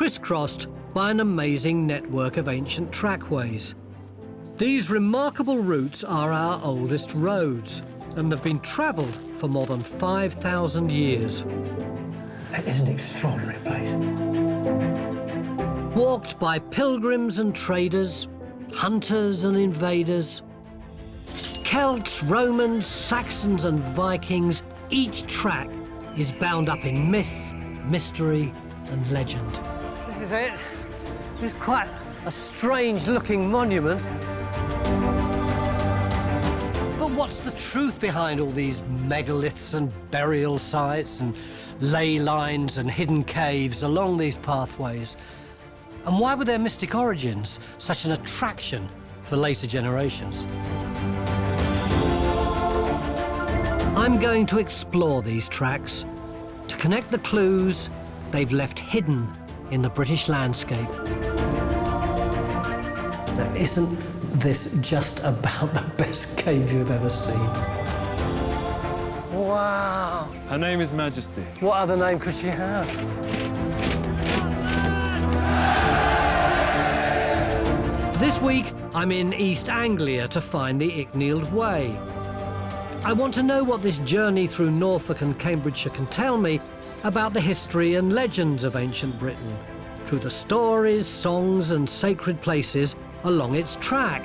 crisscrossed by an amazing network of ancient trackways. These remarkable routes are our oldest roads and have been travelled for more than 5,000 years. It is an extraordinary place. Walked by pilgrims and traders, hunters and invaders, Celts, Romans, Saxons and Vikings, each track is bound up in myth, mystery and legend. This is it. It's quite a strange-looking monument. But what's the truth behind all these megaliths and burial sites and ley lines and hidden caves along these pathways? And why were their mystic origins such an attraction for later generations? I'm going to explore these tracks to connect the clues they've left hidden in the British landscape. Now, isn't this just about the best cave you've ever seen? Wow. Her name is Majesty. What other name could she have? This week, I'm in East Anglia to find the Icknield Way. I want to know what this journey through Norfolk and Cambridgeshire can tell me about the history and legends of ancient Britain, through the stories, songs and sacred places along its track.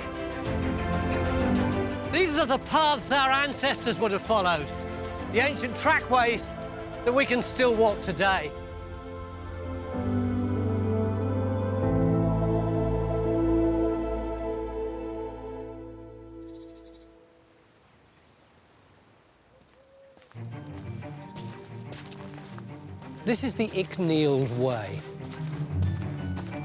These are the paths our ancestors would have followed, the ancient trackways that we can still walk today. This is the Icknield Way.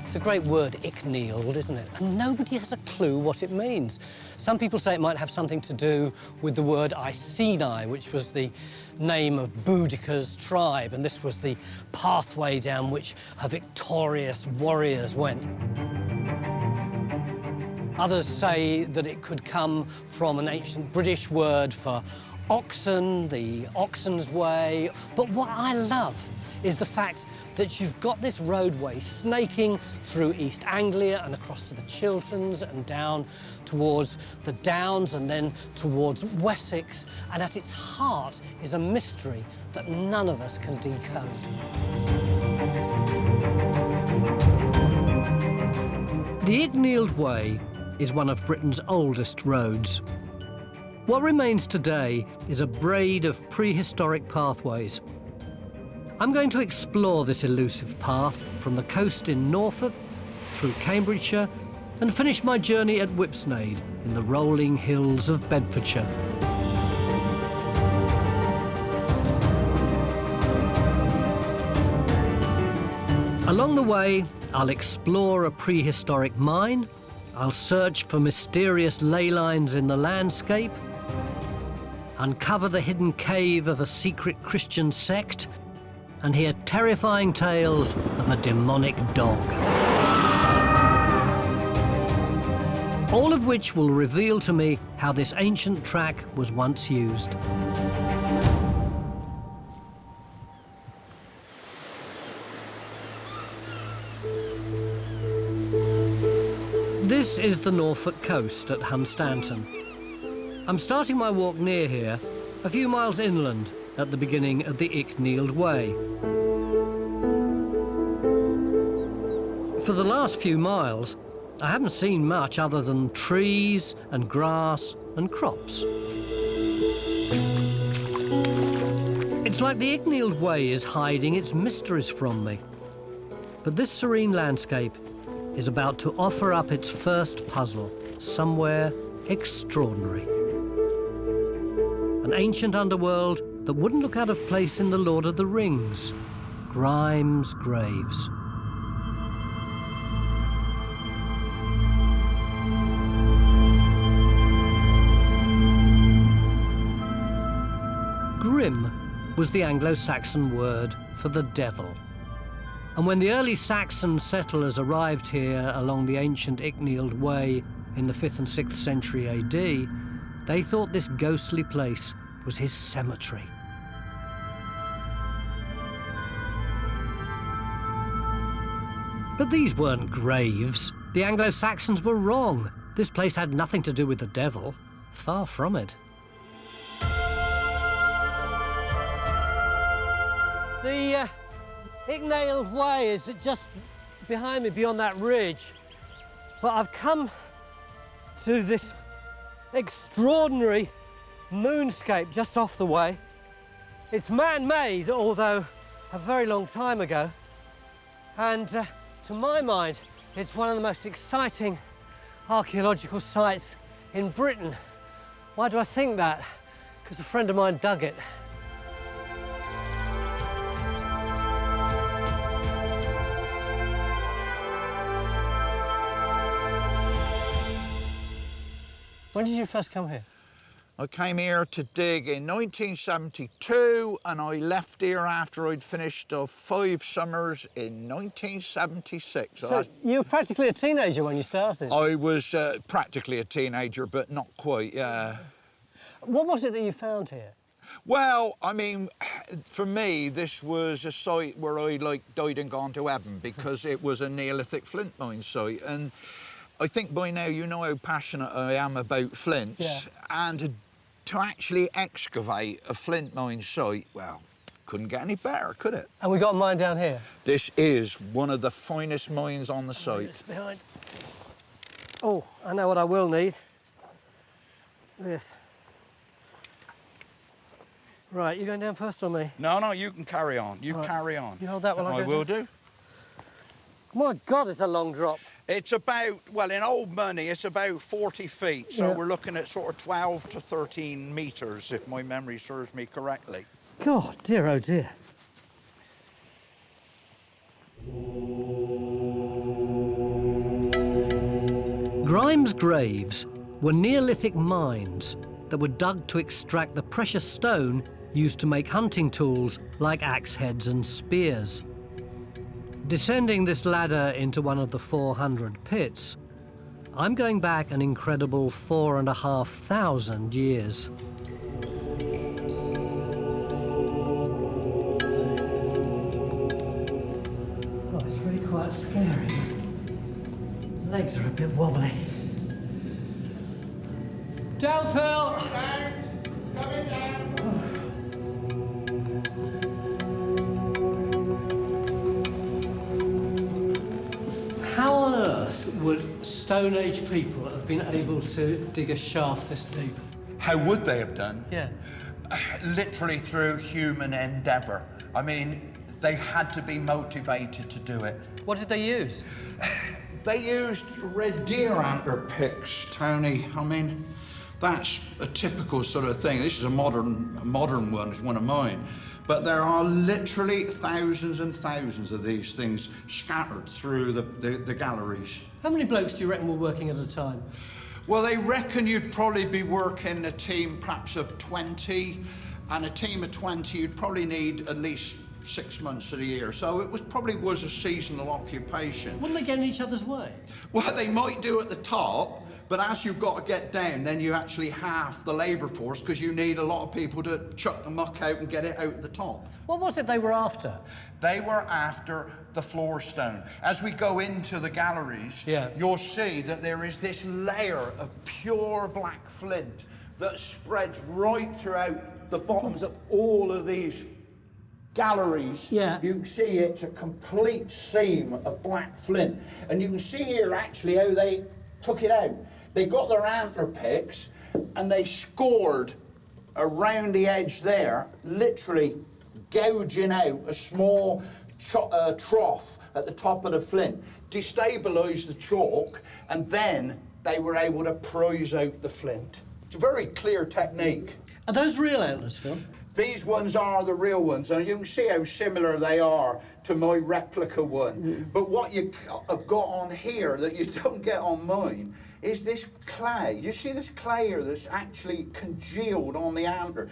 It's a great word, Icknield, isn't it? And nobody has a clue what it means. Some people say it might have something to do with the word Iceni, which was the name of Boudicca's tribe, and this was the pathway down which her victorious warriors went. Others say that it could come from an ancient British word for oxen, the oxen's way. But what I love is the fact that you've got this roadway snaking through East Anglia and across to the Chilterns and down towards the Downs and then towards Wessex, and at its heart is a mystery that none of us can decode. The Icknield Way is one of Britain's oldest roads. What remains today is a braid of prehistoric pathways. I'm going to explore this elusive path from the coast in Norfolk through Cambridgeshire and finish my journey at Whipsnade in the rolling hills of Bedfordshire. Along the way, I'll explore a prehistoric mine, I'll search for mysterious ley lines in the landscape, uncover the hidden cave of a secret Christian sect, and hear terrifying tales of a demonic dog. All of which will reveal to me how this ancient track was once used. This is the Norfolk coast at Hunstanton. I'm starting my walk near here, a few miles inland, at the beginning of the Icknield Way. For the last few miles, I haven't seen much other than trees and grass and crops. It's like the Icknield Way is hiding its mysteries from me. But this serene landscape is about to offer up its first puzzle, somewhere extraordinary. An ancient underworld that wouldn't look out of place in The Lord of the Rings, Grime's Graves. Grim was the Anglo-Saxon word for the devil. And when the early Saxon settlers arrived here along the ancient Icknield Way in the 5th and 6th century AD, they thought this ghostly place was his cemetery. But these weren't graves. The Anglo-Saxons were wrong. This place had nothing to do with the devil. Far from it. The Icknield Way is just behind me, beyond that ridge. But I've come to this extraordinary moonscape just off the way. It's man-made, although a very long time ago. And to my mind, it's one of the most exciting archaeological sites in Britain. Why do I think that? Because a friend of mine dug it. When did you first come here? I came here to dig in 1972 and I left here after I'd finished 5 summers in 1976. So you were practically a teenager when you started? I was practically a teenager, but not quite, yeah. What was it that you found here? Well, I mean, for me, this was a site where I, died and gone to heaven because it was a Neolithic flint mine site. And I think by now you know how passionate I am about flints. Yeah. And to actually excavate a flint mine site, well, couldn't get any better, could it? And we got a mine down here? This is one of the finest mines on the site. It's behind. Oh, I know what I will need. This. Right, you going down first or me? No, you can carry on. You carry on. You hold that while I go will down? do. My God, it's a long drop. It's about, well, in old money, it's about 40 feet. So Yeah. we're looking at sort of 12 to 13 metres, if my memory serves me correctly. God, dear, oh dear. Grimes graves were Neolithic mines that were dug to extract the precious stone used to make hunting tools like axe heads and spears. Descending this ladder into one of the 400 pits, I'm going back an incredible 4,500 years. Oh, it's really quite scary. Legs are a bit wobbly. Down, Phil! Coming down. How on earth would Stone Age people have been able to dig a shaft this deep? How would they have done? Yeah. Literally through human endeavour. I mean, they had to be motivated to do it. What did they use? They used red deer antler picks, Tony. I mean, that's a typical sort of thing. This is a modern one, it's one of mine. But there are literally thousands and thousands of these things scattered through the galleries. How many blokes do you reckon were working at a time? Well, they reckon you'd probably be working a team perhaps of 20, and a team of 20 you'd probably need at least 6 months of the year. So it probably was a seasonal occupation. Wouldn't they get in each other's way? Well, they might do at the top, but as you've got to get down, then you actually halve the labour force because you need a lot of people to chuck the muck out and get it out at the top. What was it they were after? They were after the floor stone. As we go into the galleries, Yeah. you'll see that there is this layer of pure black flint that spreads right throughout the bottoms of all of these galleries. Yeah. You can see it's a complete seam of black flint. And you can see here actually how they took it out. They got their antler picks and they scored around the edge there, literally gouging out a small trough at the top of the flint, destabilised the chalk, and then they were able to prise out the flint. It's a very clear technique. Are those real antlers, Phil? These ones are the real ones, and you can see how similar they are to my replica one. But what you have got on here that you don't get on mine is this clay. You see this clay here that's actually congealed on the antler?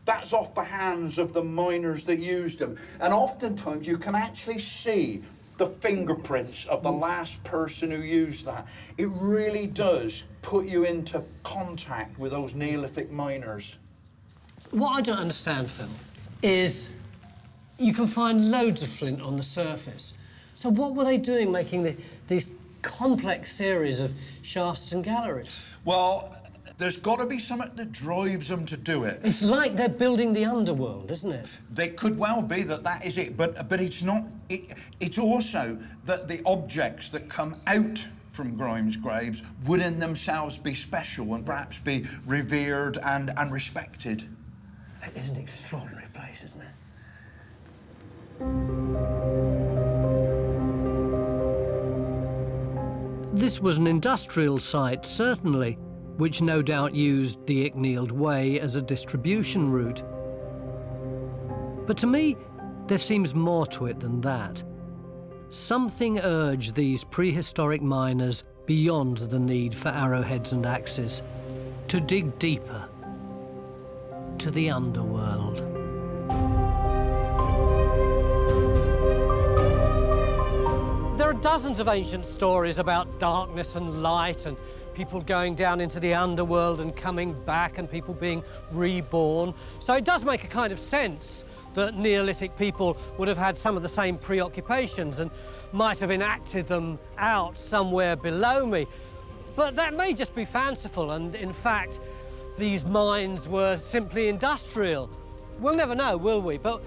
That's off the hands of the miners that used them. And oftentimes you can actually see the fingerprints of the last person who used that. It really does put you into contact with those Neolithic miners. What I don't understand, Phil, is you can find loads of flint on the surface. So what were they doing making these complex series of shafts and galleries? Well, there's got to be something that drives them to do it. It's like they're building the underworld, isn't it? They could well be that is it, but it's not. It's also that the objects that come out from Grimes' graves would in themselves be special and perhaps be revered and respected. It is an extraordinary place, isn't it? This was an industrial site, certainly, which no doubt used the Icknield Way as a distribution route. But to me, there seems more to it than that. Something urged these prehistoric miners beyond the need for arrowheads and axes, to dig deeper, to the underworld. There are dozens of ancient stories about darkness and light and people going down into the underworld and coming back and people being reborn. So it does make a kind of sense that Neolithic people would have had some of the same preoccupations and might have enacted them out somewhere below me. But that may just be fanciful, and in fact, these mines were simply industrial. We'll never know, will we? But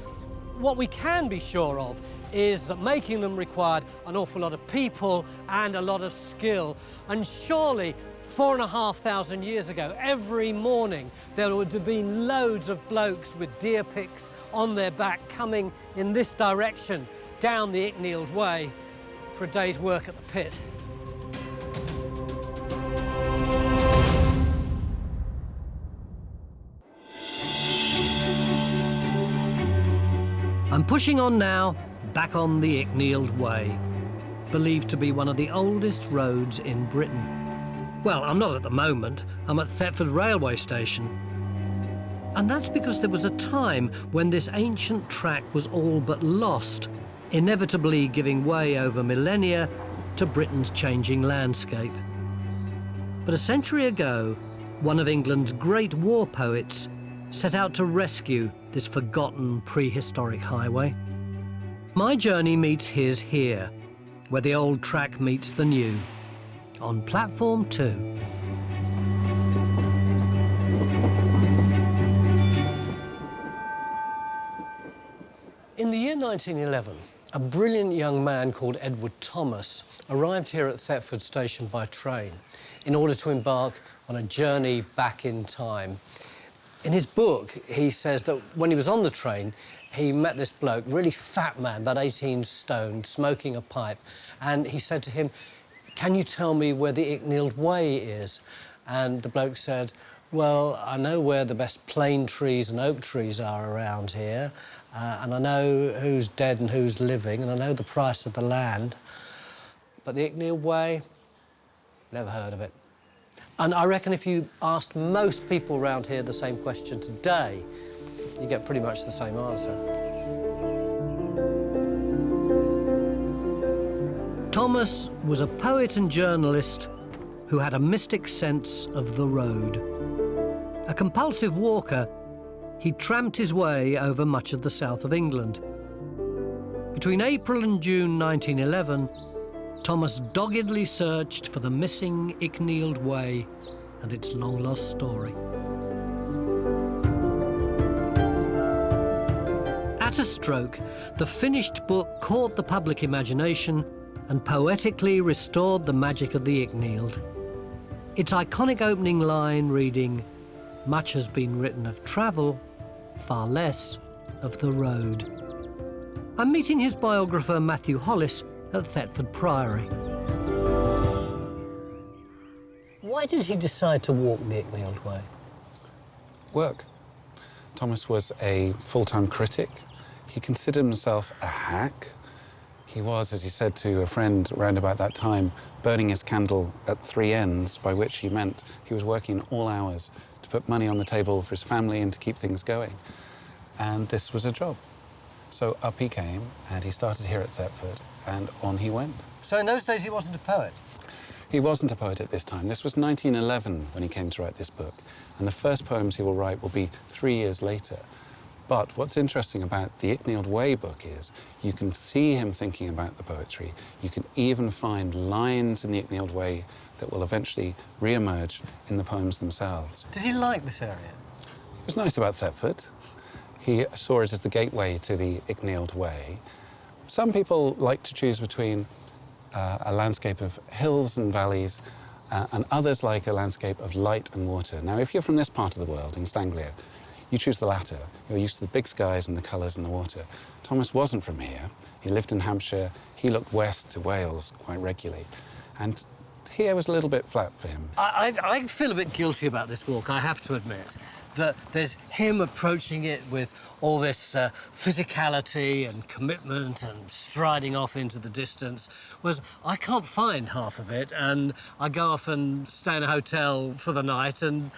what we can be sure of is that making them required an awful lot of people and a lot of skill. And surely, 4,500 years ago, every morning, there would have been loads of blokes with deer picks on their back coming in this direction, down the Icknield Way, for a day's work at the pit. I'm pushing on now, back on the Icknield Way, believed to be one of the oldest roads in Britain. Well, I'm not at the moment. I'm at Thetford railway station. And that's because there was a time when this ancient track was all but lost, inevitably giving way over millennia to Britain's changing landscape. But a century ago, one of England's great war poets set out to rescue this forgotten prehistoric highway. My journey meets his here, where the old track meets the new, on platform 2. In the year 1911, a brilliant young man called Edward Thomas arrived here at Thetford station by train in order to embark on a journey back in time. In his book, he says that when he was on the train, he met this bloke, really fat man, about 18 stone, smoking a pipe, and he said to him, "Can you tell me where the Icknield Way is?" And the bloke said, "Well, I know where the best plane trees and oak trees are around here, and I know who's dead and who's living, and I know the price of the land. But the Icknield Way, never heard of it." And I reckon if you asked most people around here the same question today, you get pretty much the same answer. Thomas was a poet and journalist who had a mystic sense of the road. A compulsive walker, he tramped his way over much of the south of England. Between April and June 1911, Thomas doggedly searched for the missing Icknield Way and its long-lost story. At a stroke, the finished book caught the public imagination and poetically restored the magic of the Icknield. Its iconic opening line reading, "Much has been written of travel, far less of the road." I'm meeting his biographer Matthew Hollis at Thetford Priory. Why did he decide to walk the Icknield Way? Work. Thomas was a full-time critic. He considered himself a hack. He was, as he said to a friend around about that time, burning his candle at 3 ends, by which he meant he was working all hours to put money on the table for his family and to keep things going. And this was a job. So up he came, and he started here at Thetford, and on he went. So in those days he wasn't a poet? He wasn't a poet at this time. This was 1911 when he came to write this book, and the first poems he will write will be 3 years later. But what's interesting about the Icknield Way book is you can see him thinking about the poetry. You can even find lines in the Icknield Way that will eventually re-emerge in the poems themselves. Did he like this area? It was nice about Thetford. He saw it as the gateway to the Icknield Way. Some people like to choose between a landscape of hills and valleys, and others like a landscape of light and water. Now, if you're from this part of the world, in East Anglia, you choose the latter. You're used to the big skies and the colours and the water. Thomas wasn't from here. He lived in Hampshire. He looked west to Wales quite regularly. And here was a little bit flat for him. I feel a bit guilty about this walk, I have to admit. That there's him approaching it with all this physicality and commitment and striding off into the distance, whereas I can't find half of it, and I go off and stay in a hotel for the night, and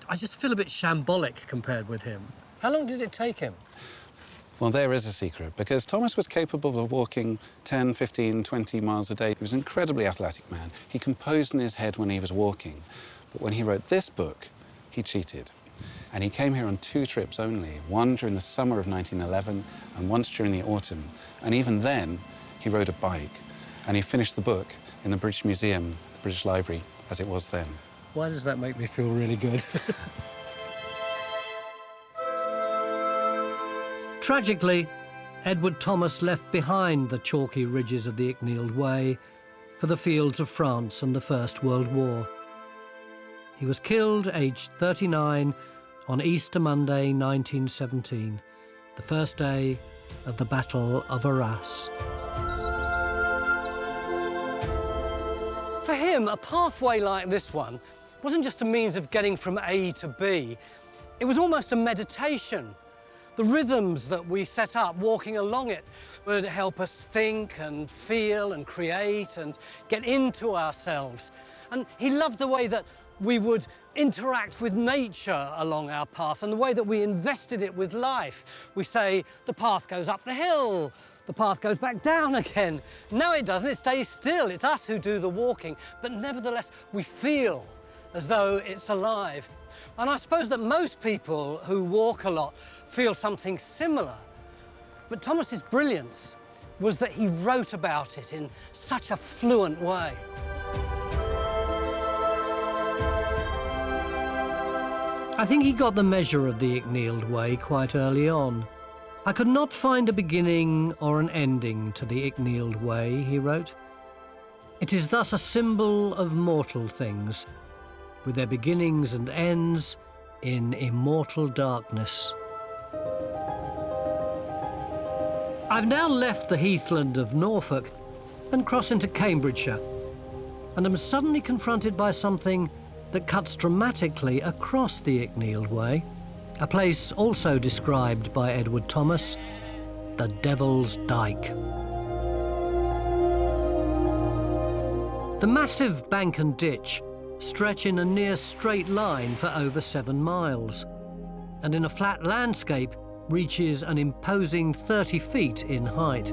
I just feel a bit shambolic compared with him. How long did it take him? Well, there is a secret, because Thomas was capable of walking 10, 15, 20 miles a day. He was an incredibly athletic man. He composed in his head when he was walking. But when he wrote this book, he cheated. And he came here on 2 trips only, one during the summer of 1911 and once during the autumn. And even then, he rode a bike. And he finished the book in the British Museum, the British Library, as it was then. Why does that make me feel really good? Tragically, Edward Thomas left behind the chalky ridges of the Icknield Way for the fields of France and the First World War. He was killed, aged 39, on Easter Monday, 1917, the first day of the Battle of Arras. For him, a pathway like this one wasn't just a means of getting from A to B. It was almost a meditation. The rhythms that we set up walking along it would help us think and feel and create and get into ourselves. And he loved the way that we would interact with nature along our path and the way that we invested it with life. We say the path goes up the hill, the path goes back down again. No, it doesn't, it stays still. It's us who do the walking, but nevertheless, we feel as though it's alive. And I suppose that most people who walk a lot feel something similar. But Thomas's brilliance was that he wrote about it in such a fluent way. I think he got the measure of the Icknield Way quite early on. I could not find a beginning or an ending to the Icknield Way, he wrote. It is thus a symbol of mortal things, with their beginnings and ends in immortal darkness. I've now left the heathland of Norfolk and crossed into Cambridgeshire, and am suddenly confronted by something that cuts dramatically across the Icknield Way, a place also described by Edward Thomas, the Devil's Dyke. The massive bank and ditch stretch in a near straight line for over 7 miles, and in a flat landscape reaches an imposing 30 feet in height.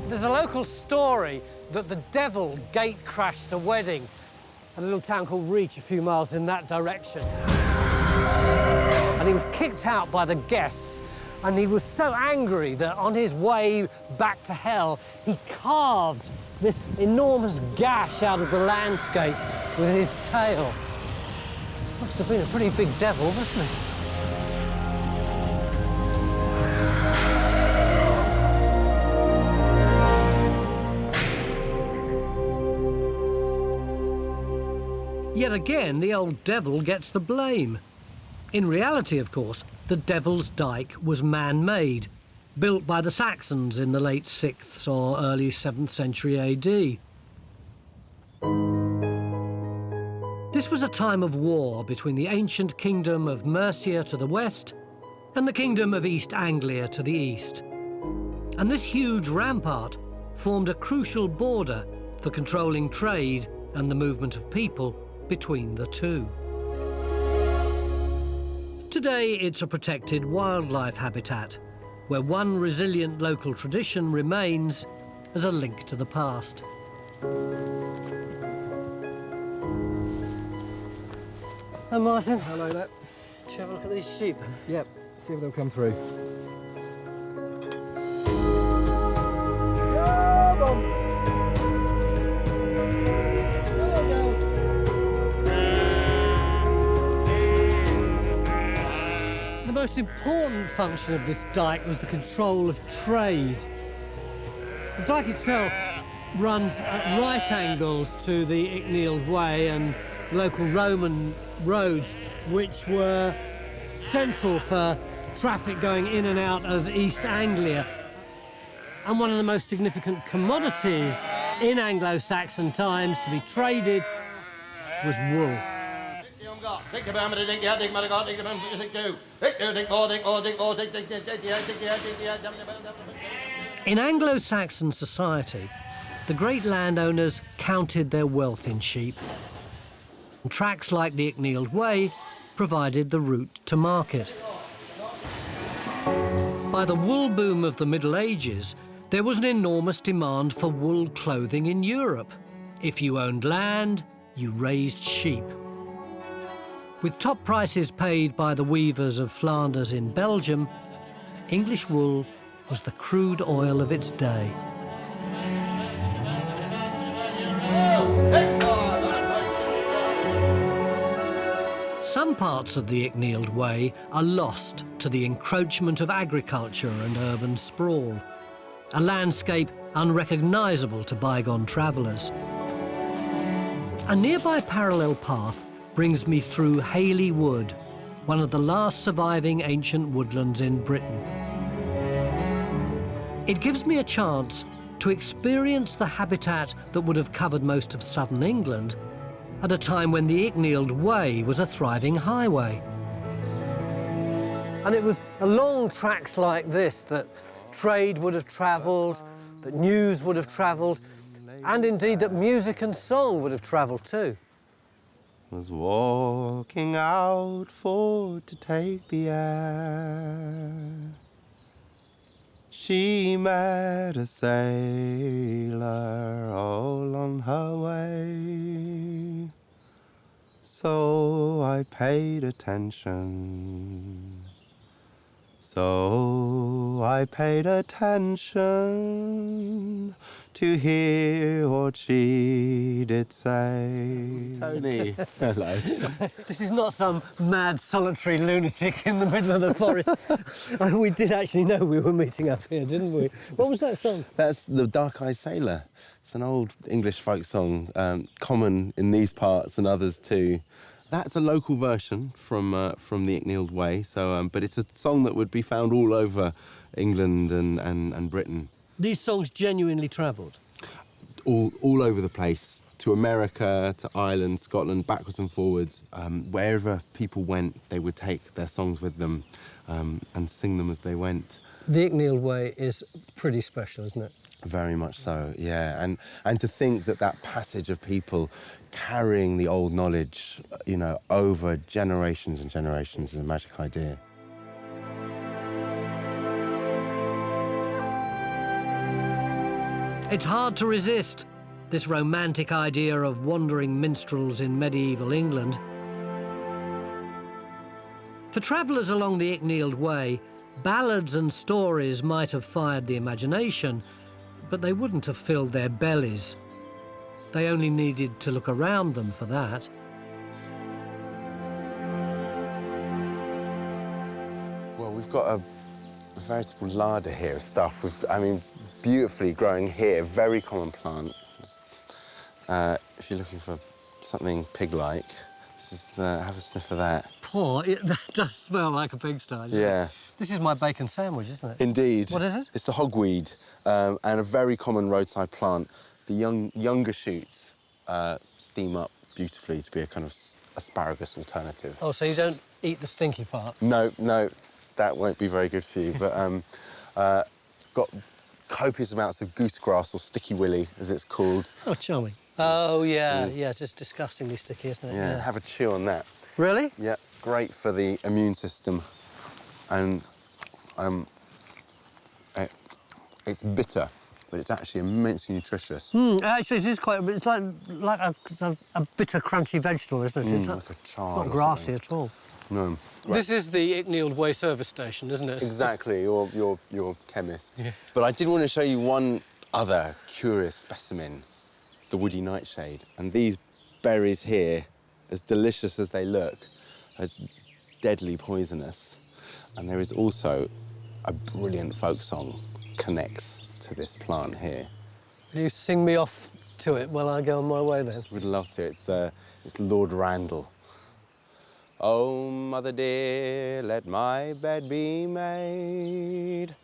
There's a local story that the devil gate crashed a wedding at a little town called Reach, a few miles in that direction. And he was kicked out by the guests, and he was so angry that on his way back to hell, he carved this enormous gash out of the landscape with his tail. Must have been a pretty big devil, wasn't he? Yet again, the old devil gets the blame. In reality, of course, the Devil's Dyke was man-made, built by the Saxons in the late 6th or early 7th century AD. This was a time of war between the ancient kingdom of Mercia to the west and the kingdom of East Anglia to the east. And this huge rampart formed a crucial border for controlling trade and the movement of people between the two. Today, it's a protected wildlife habitat, where one resilient local tradition remains as a link to the past. Hi, Martin. Hello there. Shall we have a look at these sheep? Yep, see if they'll come through. The most important function of this dyke was the control of trade. The dyke itself runs at right angles to the Icknield Way and local Roman roads, which were central for traffic going in and out of East Anglia. And one of the most significant commodities in Anglo-Saxon times to be traded was wool. In Anglo-Saxon society, the great landowners counted their wealth in sheep. Tracks like the Icknield Way provided the route to market. By the wool boom of the Middle Ages, there was an enormous demand for wool clothing in Europe. If you owned land, you raised sheep. With top prices paid by the weavers of Flanders in Belgium, English wool was the crude oil of its day. Some parts of the Icknield Way are lost to the encroachment of agriculture and urban sprawl, a landscape unrecognisable to bygone travellers. A nearby parallel path brings me through Haley Wood, one of the last surviving ancient woodlands in Britain. It gives me a chance to experience the habitat that would have covered most of southern England at a time when the Icknield Way was a thriving highway. And it was along tracks like this that trade would have travelled, that news would have travelled, and indeed that music and song would have travelled too. Was walking out for to take the air. She met a sailor all on her way. So I paid attention. So I paid attention to hear what she did say. Tony, hello. This is not some mad, solitary lunatic in the middle of the forest. We did actually know we were meeting up here, didn't we? What was that song? That's the Dark-Eyed Sailor. It's an old English folk song, common in these parts and others too. That's a local version from the Icknield Way, so, but it's a song that would be found all over England and Britain. These songs genuinely travelled? All over the place, to America, to Ireland, Scotland, backwards and forwards. Wherever people went, they would take their songs with them and sing them as they went. The Icknield Way is pretty special, isn't it? Very much so, yeah. And to think that that passage of people carrying the old knowledge, you know, over generations and generations is a magic idea. It's hard to resist this romantic idea of wandering minstrels in medieval England. For travellers along the Icknield Way, ballads and stories might have fired the imagination, but they wouldn't have filled their bellies. They only needed to look around them for that. Well, we've got a veritable larder here of stuff. I mean, beautifully growing here, very common plant. If you're looking for something pig-like, this is, have a sniff of that. That does smell like a pigsty. Yeah. This is my bacon sandwich, isn't it? Indeed. What is it? It's the hogweed, and a very common roadside plant. The younger shoots steam up beautifully to be a kind of asparagus alternative. Oh, so you don't eat the stinky part? No, that won't be very good for you. But got copious amounts of goosegrass, or sticky willy, as it's called. Oh, charming. Oh, yeah, yeah, it's just disgustingly sticky, isn't it? Yeah, have a chew on that. Really? Yeah, great for the immune system. And it's bitter. but it's actually immensely nutritious. Actually, it is quite. It's like a bitter, crunchy vegetable, isn't it? It's Like a chard. not or grassy something. at all. No. This is the Icknield Way service station, isn't it? Exactly, you're chemist. Yeah. But I did want to show you one other curious specimen, the woody nightshade. And these berries here, as delicious as they look, are deadly poisonous. And there is also a brilliant folk song connects to this plant here. Will you sing me off to it while I go on my way then? Would love to. It's Lord Randall. Oh, mother dear, let my bed be made,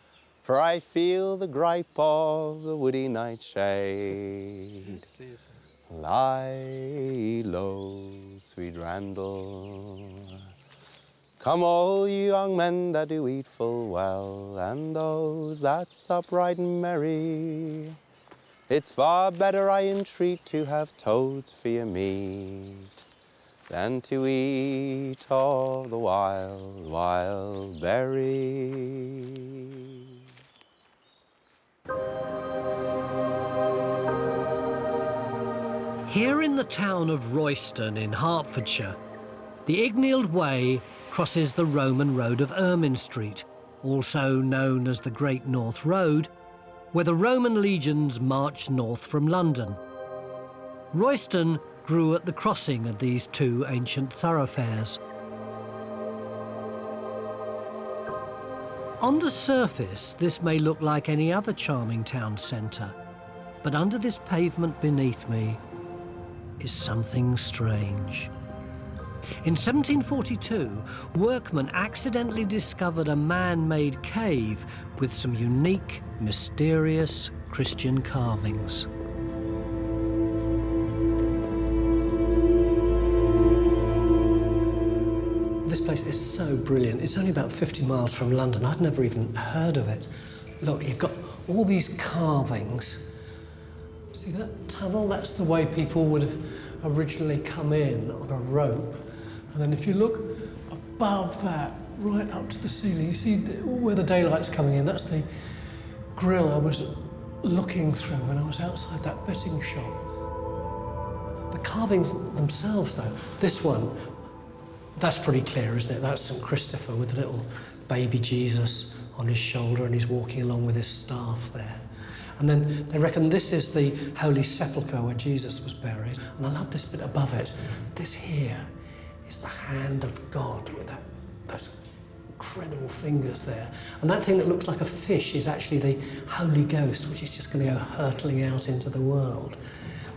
for I feel the gripe of the woody nightshade. Lie low, sweet Randall. Come all you young men that do eat full well, and those that sup right merry. It's far better, I entreat, to have toads for your meat than to eat all the wild berry. Here in the town of Royston in Hertfordshire, the Icknield Way crosses the Roman road of Ermine Street, also known as the Great North Road, where the Roman legions marched north from London. Royston grew at the crossing of these two ancient thoroughfares. On the surface, this may look like any other charming town centre, but under this pavement beneath me is something strange. In 1742, workmen accidentally discovered a man-made cave with some unique, mysterious Christian carvings. This place is so brilliant. It's only about 50 miles from London. I'd never even heard of it. Look, you've got all these carvings. See that tunnel? That's the way people would have originally come in on a rope. And then if you look above that, right up to the ceiling, you see where the daylight's coming in. That's the grill I was looking through when I was outside that betting shop. The carvings themselves, though, this one, that's pretty clear, isn't it? That's St. Christopher with a little baby Jesus on his shoulder, and he's walking along with his staff there. And then they reckon this is the Holy Sepulchre where Jesus was buried. And I love this bit above it. This here is the hand of God with those incredible fingers there. And that thing that looks like a fish is actually the Holy Ghost, which is just going to go hurtling out into the world.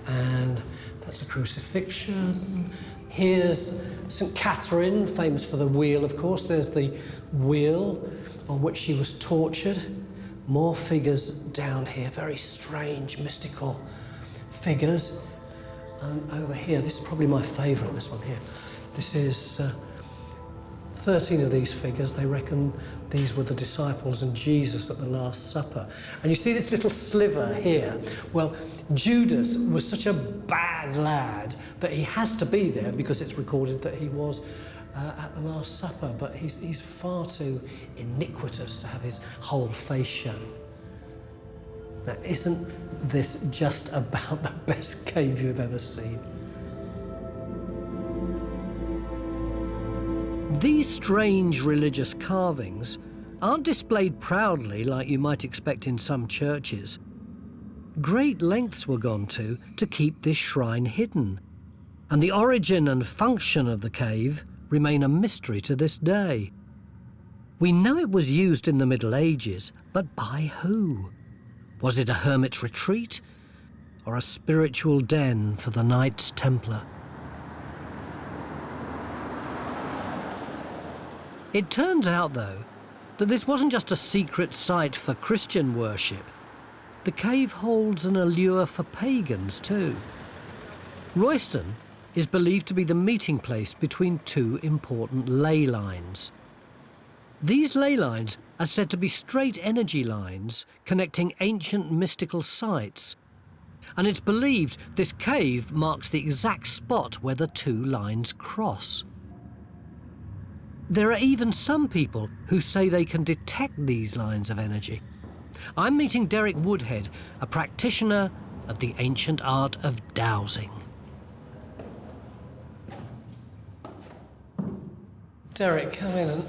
And that's a crucifixion. Here's St. Catherine, famous for the wheel, of course. There's the wheel on which she was tortured. More figures down here, very strange, mystical figures. And over here, this is probably my favourite, this one here. This is 13 of these figures. They reckon these were the disciples and Jesus at the Last Supper. And you see this little sliver here? Well, Judas was such a bad lad that he has to be there because it's recorded that he was at the Last Supper, but he's far too iniquitous to have his whole face shown. Now, isn't this just about the best cave you've ever seen? These strange religious carvings aren't displayed proudly like you might expect in some churches. Great lengths were gone to keep this shrine hidden, and the origin and function of the cave remain a mystery to this day. We know it was used in the Middle Ages, but by who? Was it a hermit's retreat or a spiritual den for the Knight Templar? It turns out, though, that this wasn't just a secret site for Christian worship. The cave holds an allure for pagans, too. Royston is believed to be the meeting place between two important ley lines. These ley lines are said to be straight energy lines connecting ancient mystical sites, and it's believed this cave marks the exact spot where the two lines cross. There are even some people who say they can detect these lines of energy. I'm meeting Derek Woodhead, a practitioner of the ancient art of dowsing. Derek, come in and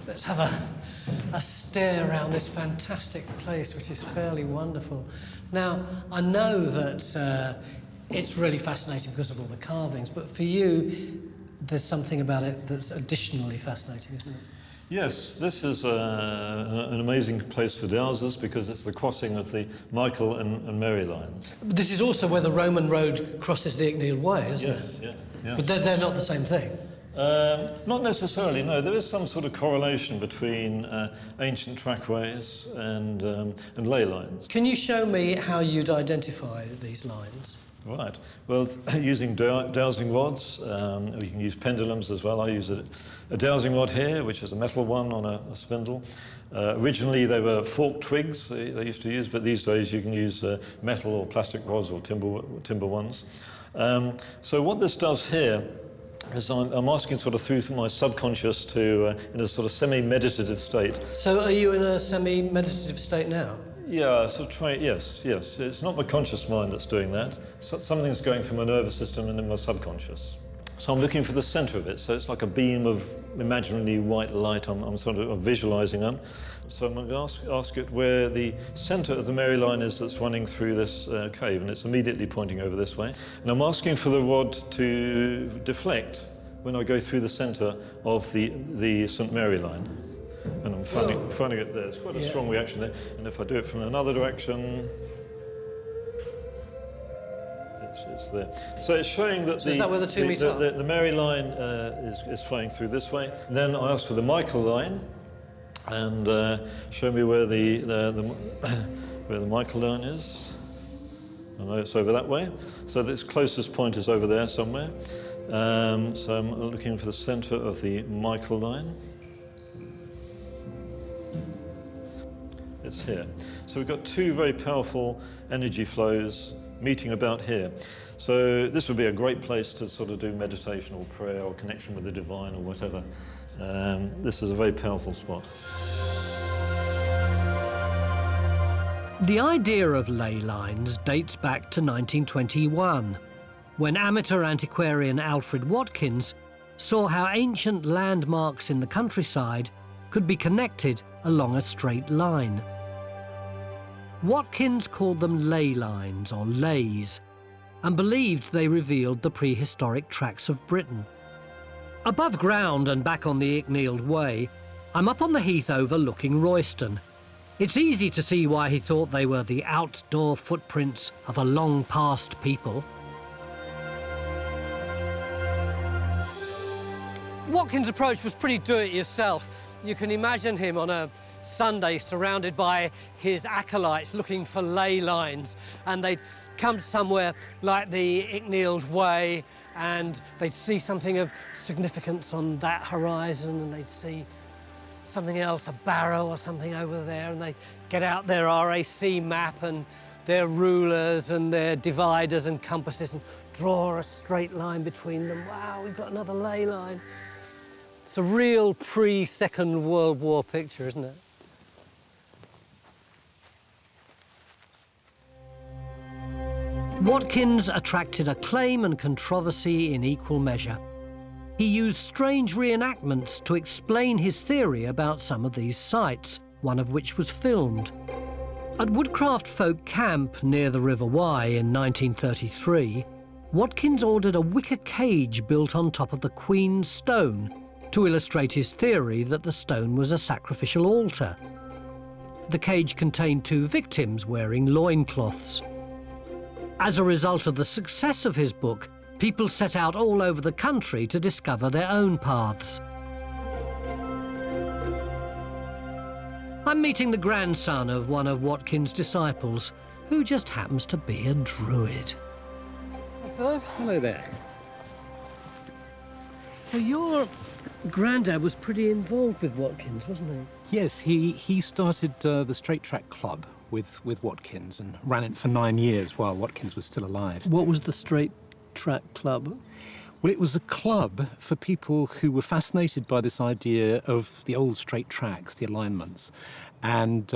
let's have a stare around this fantastic place, which is fairly wonderful. Now, I know that it's really fascinating because of all the carvings, but for you, there's something about it that's additionally fascinating, isn't it? Yes, this is an amazing place for dowsers because it's the crossing of the Michael and Mary lines. But this is also where the Roman road crosses the Icknield Way, isn't it? Yes, yeah. Yes. But they're not the same thing. Not necessarily, no. There is some sort of correlation between ancient trackways and ley lines. Can you show me how you'd identify these lines? Right. Well, using dowsing rods, we can use pendulums as well. I use a dowsing rod here, which is a metal one on a spindle. Originally, they were forked twigs they used to use, but these days you can use metal or plastic rods or timber ones. So what this does here is I'm asking sort of through my subconscious to, in a sort of semi-meditative state. So are you in a semi-meditative state now? Yeah, so yes. It's not my conscious mind that's doing that. Something's going through my nervous system and in my subconscious. So I'm looking for the centre of it. So it's like a beam of imaginary white light. I'm sort of visualising them. So I'm going to ask it where the centre of the Mary line is that's running through this cave, and it's immediately pointing over this way. And I'm asking for the rod to deflect when I go through the centre of the St Mary line. And I'm finding it there. It's quite a strong reaction there. And if I do it from another direction, it's there. So it's showing that is that where the 2 meet up? The Mary line is flowing through this way. Then I ask for the Michael line, and show me where where the Michael line is. I know it's over that way. So this closest point is over there somewhere. So I'm looking for the centre of the Michael line. It's here. So we've got two very powerful energy flows meeting about here. So this would be a great place to sort of do meditation or prayer or connection with the divine or whatever. This is a very powerful spot. The idea of ley lines dates back to 1921, when amateur antiquarian Alfred Watkins saw how ancient landmarks in the countryside could be connected along a straight line. Watkins called them ley lines, or leys, and believed they revealed the prehistoric tracks of Britain. Above ground and back on the Icknield Way, I'm up on the heath overlooking Royston. It's easy to see why he thought they were the outdoor footprints of a long-past people. Watkins' approach was pretty do-it-yourself. You can imagine him on a Sunday surrounded by his acolytes looking for ley lines, and they'd come somewhere like the Icknield Way and they'd see something of significance on that horizon, and they'd see something else, a barrow or something over there, and they'd get out their RAC map and their rulers and their dividers and compasses and draw a straight line between them. Wow, we've got another ley line. It's a real pre-Second World War picture, isn't it? Watkins attracted acclaim and controversy in equal measure. He used strange reenactments to explain his theory about some of these sites, one of which was filmed. At Woodcraft Folk Camp near the River Wye in 1933, Watkins ordered a wicker cage built on top of the Queen's stone to illustrate his theory that the stone was a sacrificial altar. The cage contained 2 victims wearing loincloths. As a result of the success of his book, people set out all over the country to discover their own paths. I'm meeting the grandson of one of Watkins' disciples, who just happens to be a druid. Hello. Hello there. So your granddad was pretty involved with Watkins, wasn't he? Yes, he started the Straight Track Club with Watkins and ran it for 9 years while Watkins was still alive. What was the Straight Track Club? Well, it was a club for people who were fascinated by this idea of the old straight tracks, the alignments, And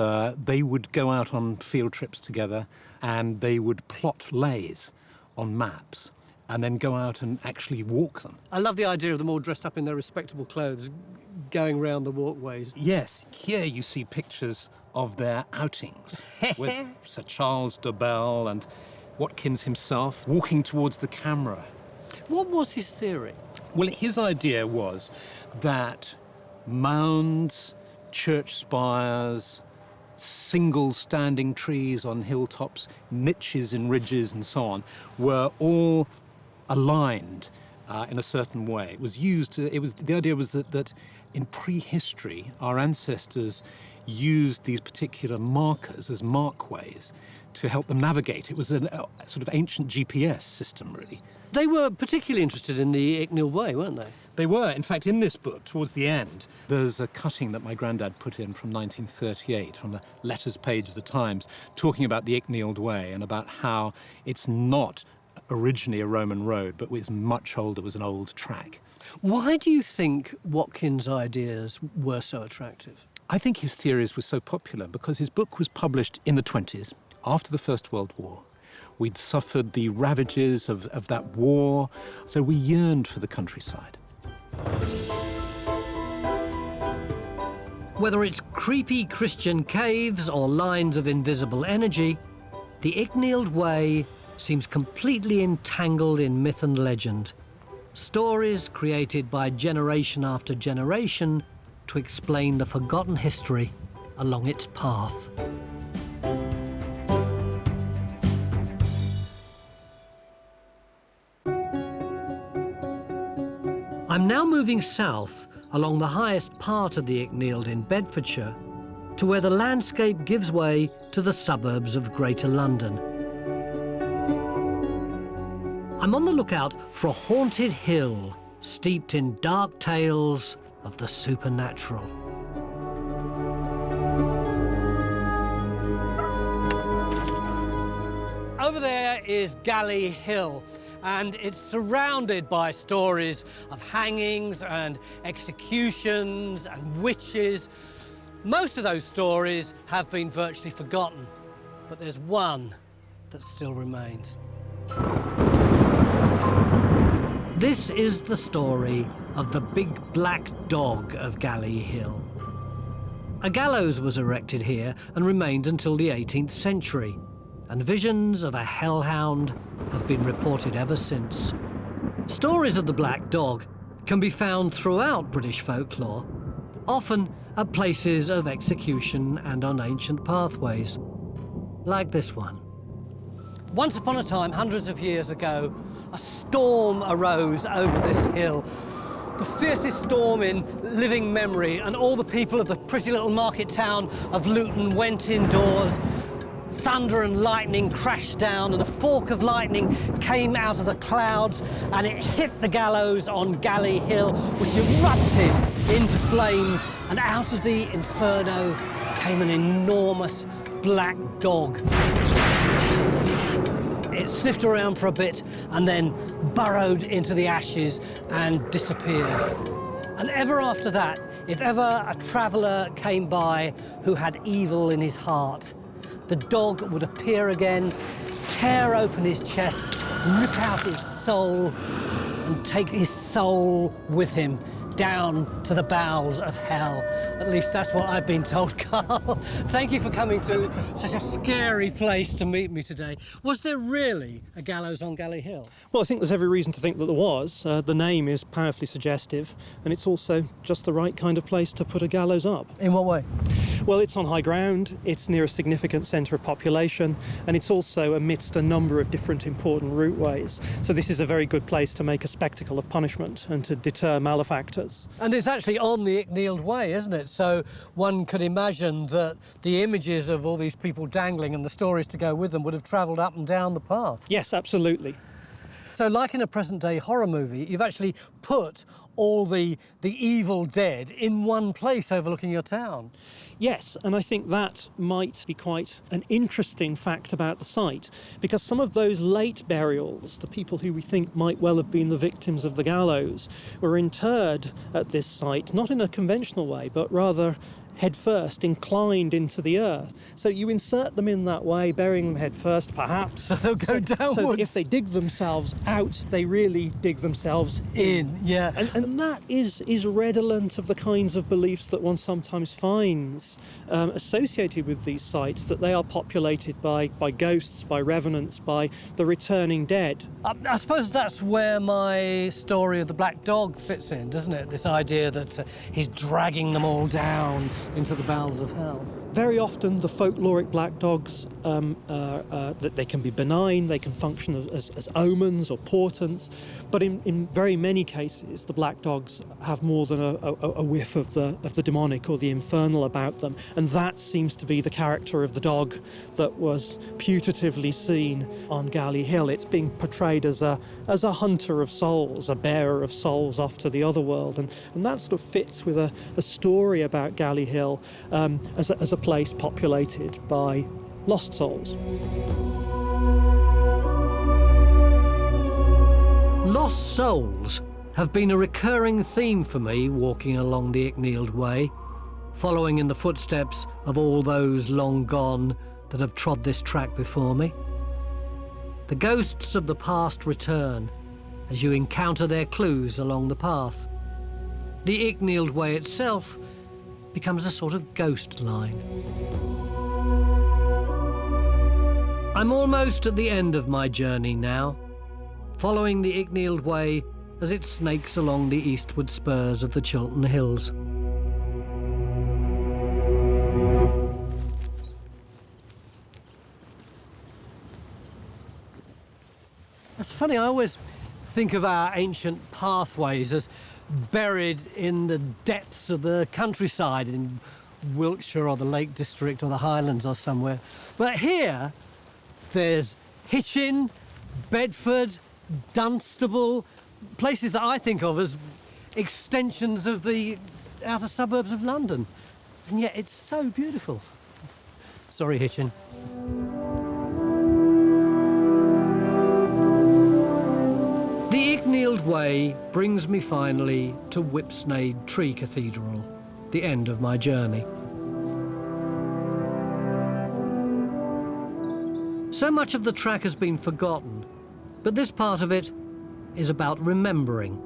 they would go out on field trips together and they would plot lays on maps and then go out and actually walk them. I love the idea of them all dressed up in their respectable clothes, going round the walkways. Yes, here you see pictures of their outings with Sir Charles de Bell and Watkins himself walking towards the camera. What was his theory? Well, his idea was that mounds, church spires, single standing trees on hilltops, niches in ridges and so on, were all aligned in a certain way. It was used to, the idea was that in prehistory, our ancestors used these particular markers as markways to help them navigate. It was a sort of ancient GPS system, really. They were particularly interested in the Icknield Way, weren't they? They were. In fact, in this book, towards the end, there's a cutting that my granddad put in from 1938 from the letters page of the Times, talking about the Icknield Way and about how it's not originally a Roman road, but was much older, was an old track. Why do you think Watkins' ideas were so attractive? I think his theories were so popular because his book was published in the 20s, after the First World War. We'd suffered the ravages of that war, so we yearned for the countryside. Whether it's creepy Christian caves or lines of invisible energy, the Icknield Way seems completely entangled in myth and legend. Stories created by generation after generation to explain the forgotten history along its path. I'm now moving south along the highest part of the Icknield in Bedfordshire to where the landscape gives way to the suburbs of Greater London. I'm on the lookout for a haunted hill steeped in dark tales of the supernatural. Over there is Galley Hill, and it's surrounded by stories of hangings and executions and witches. Most of those stories have been virtually forgotten, but there's one that still remains. This is the story of the big black dog of Galley Hill. A gallows was erected here and remained until the 18th century, and visions of a hellhound have been reported ever since. Stories of the black dog can be found throughout British folklore, often at places of execution and on ancient pathways, like this one. Once upon a time, hundreds of years ago, a storm arose over this hill. The fiercest storm in living memory, and all the people of the pretty little market town of Luton went indoors. Thunder and lightning crashed down, and a fork of lightning came out of the clouds, and it hit the gallows on Galley Hill, which erupted into flames, and out of the inferno came an enormous black dog. It sniffed around for a bit and then burrowed into the ashes and disappeared. And ever after that, if ever a traveller came by who had evil in his heart, the dog would appear again, tear open his chest, rip out his soul, and take his soul with him down to the bowels of hell. At least that's what I've been told, Carl. Thank you for coming to such a scary place to meet me today. Was there really a gallows on Galley Hill? Well, I think there's every reason to think that there was. The name is powerfully suggestive, and it's also just the right kind of place to put a gallows up. In what way? Well, it's on high ground, it's near a significant centre of population, and it's also amidst a number of different important routeways. So this is a very good place to make a spectacle of punishment and to deter malefactors. And it's actually on the Icknield Way, isn't it? So one could imagine that the images of all these people dangling and the stories to go with them would have travelled up and down the path. Yes, absolutely. So like in a present-day horror movie, you've actually put all the evil dead in one place overlooking your town. Yes, and I think that might be quite an interesting fact about the site, because some of those late burials, the people who we think might well have been the victims of the gallows, were interred at this site, not in a conventional way, but rather head first, inclined into the earth. So you insert them in that way, burying them head first, perhaps. So they'll go downwards. So that if they dig themselves out, they really dig themselves in. Yeah. And that is redolent of the kinds of beliefs that one sometimes finds associated with these sites, that they are populated by ghosts, by revenants, by the returning dead. I suppose that's where my story of the black dog fits in, doesn't it? This idea that he's dragging them all down into the bowels of hell. Very often the folkloric black dogs, that they can be benign, they can function as omens or portents, but in very many cases the black dogs have more than a whiff of the demonic or the infernal about them, and that seems to be the character of the dog that was putatively seen on Galley Hill. It's being portrayed as a hunter of souls, a bearer of souls off to the other world, and that sort of fits with a story about Galley Hill as a place populated by lost souls. Lost souls have been a recurring theme for me walking along the Icknield Way, following in the footsteps of all those long gone that have trod this track before me. The ghosts of the past return as you encounter their clues along the path. The Icknield Way itself becomes a sort of ghost line. I'm almost at the end of my journey now, following the Icknield Way as it snakes along the eastward spurs of the Chiltern Hills. It's funny, I always think of our ancient pathways as buried in the depths of the countryside in Wiltshire or the Lake District or the Highlands or somewhere. But here, there's Hitchin, Bedford, Dunstable, places that I think of as extensions of the outer suburbs of London. And yet it's so beautiful. Sorry, Hitchin. The Icknield Way brings me finally to Whipsnade Tree Cathedral, the end of my journey. So much of the track has been forgotten, but this part of it is about remembering,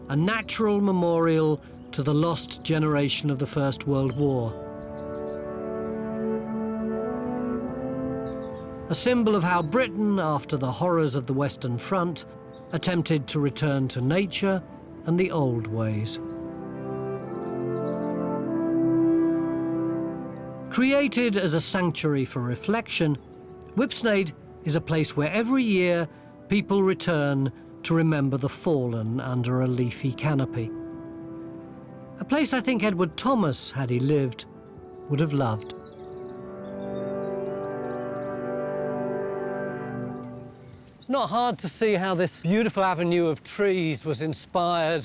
a natural memorial to the lost generation of the First World War. A symbol of how Britain, after the horrors of the Western Front, attempted to return to nature and the old ways. Created as a sanctuary for reflection, Whipsnade is a place where every year people return to remember the fallen under a leafy canopy. A place I think Edward Thomas, had he lived, would have loved. It's not hard to see how this beautiful avenue of trees was inspired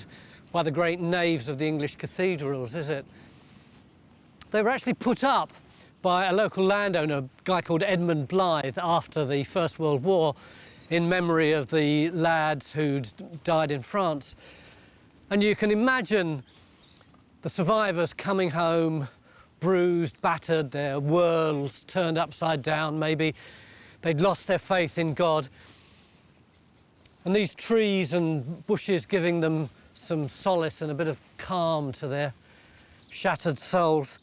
by the great naves of the English cathedrals, is it? They were actually put up by a local landowner, a guy called Edmund Blythe, after the First World War, in memory of the lads who'd died in France. And you can imagine the survivors coming home, bruised, battered, their worlds turned upside down, maybe they'd lost their faith in God. And these trees and bushes giving them some solace and a bit of calm to their shattered souls.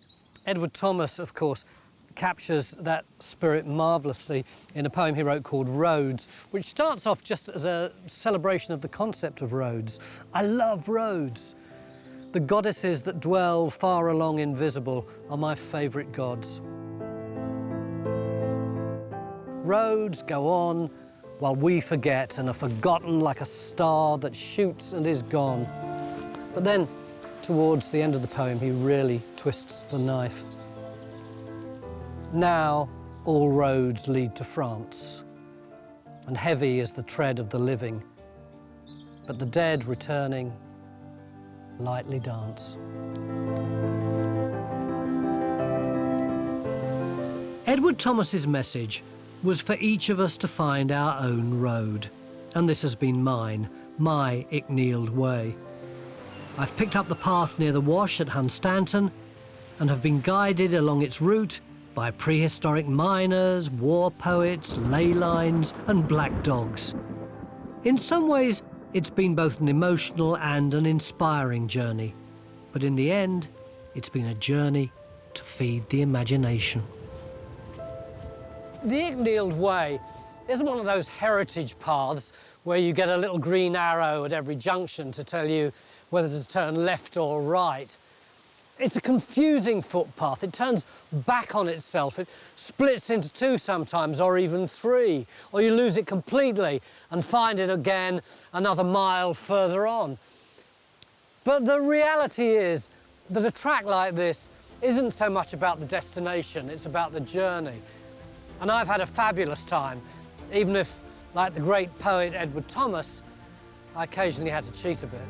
Edward Thomas, of course, captures that spirit marvellously in a poem he wrote called Roads, which starts off just as a celebration of the concept of roads. I love roads. The goddesses that dwell far along invisible are my favourite gods. Roads go on while we forget and are forgotten like a star that shoots and is gone. But then, towards the end of the poem, he really twists the knife. Now all roads lead to France, and heavy is the tread of the living, but the dead returning lightly dance. Edward Thomas's message was for each of us to find our own road, and this has been mine, my Icknield Way. I've picked up the path near the Wash at Hunstanton, and have been guided along its route by prehistoric miners, war poets, ley lines and black dogs. In some ways, it's been both an emotional and an inspiring journey, but in the end, it's been a journey to feed the imagination. The Icknield Way isn't one of those heritage paths where you get a little green arrow at every junction to tell you whether to turn left or right. It's a confusing footpath. It turns back on itself. It splits into two sometimes, or even three, or you lose it completely and find it again another mile further on. But the reality is that a track like this isn't so much about the destination, it's about the journey. And I've had a fabulous time, even if, like the great poet Edward Thomas, I occasionally had to cheat a bit.